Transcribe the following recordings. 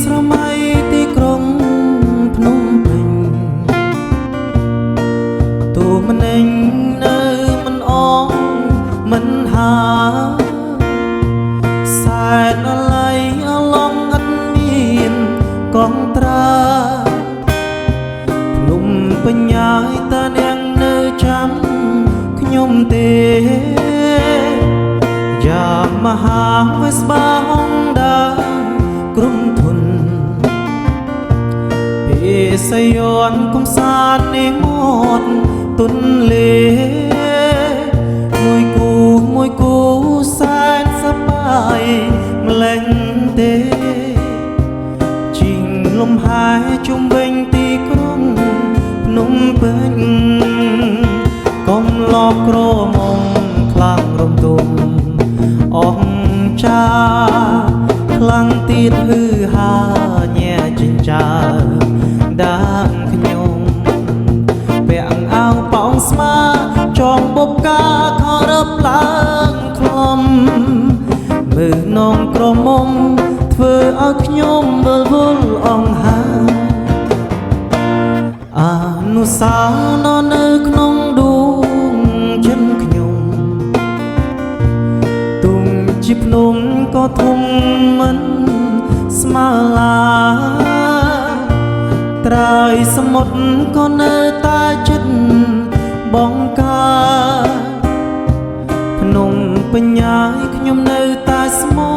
ស្រមៃទីក្រុងភ្នំពេញទូម្នេញនៅមិនអងមិនហាសែនអល័យអឡងអត់មានកងត្រាភ្នំបញ្ញាយតានាងនៅចាំខ្ញុំទេយ៉ាមហាវិស្បាហងដាក្រុមធនពីសយនគុំសាននេះមកទុនលេមួយគូសែនសប្បាយម្លេះទេជីងលំហាយជុំវិញទីក្រុងភ្នំពេញកុំលកក្រមុំខ្លាំងរំទុំអងចាខ្លាំងទៀតហឺហាញែចិញ្ចាដានខ្ញុំពាក់អាវប៉ោងស្មាចងបុបកាខរឹបឡើងខ្លំមើលនងក្រមុំធ្វើឲ្យខ្ញុំវិលវល់អង្ហាអនុសាននៅក្នុងដួងចិត្តខ្ញុំទុំជាភ្នំក៏ធំមិនស្មើឡាត្រើយសមុទ្រក៏នៅតែចិត្តបងកាភ្នំបញ្ញាយខ្ញុំនៅតែស្មោ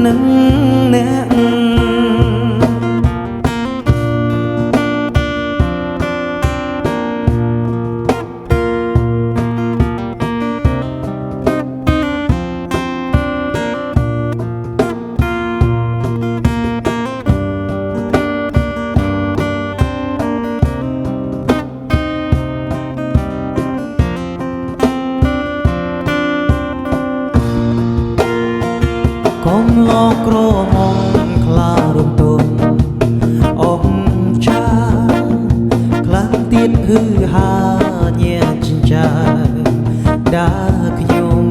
នឹងអ្នកកុំលកក្រមុំខ្លារំទុំអងចាខ្លាំងទៀតហឺហាញែចិញ្ចាដាខ្ញុំ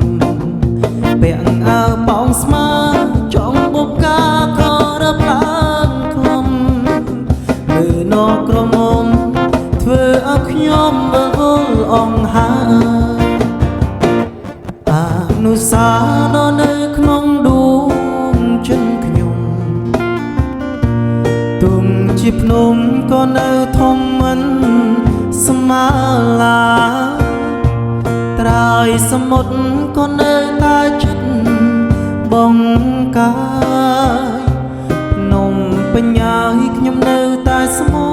ពាក់អាវប៉ោងស្មាចង់បុកកាខរឹបឡើងខ្លំមើលនកក្រមុំធ្វើឲ្យខ្ញុំវិលវល់អង្ហាអនុសាននៅក្នុងដួងចិត្តខ្ញុំទុំជាភ្នំក៏នៅធំមិនស្មើឡាត្រើយសមុទ្រក៏នៅតែចិត្តបងកាយភ្នំបញ្ញាយខ្ញុំនៅតែស្មោ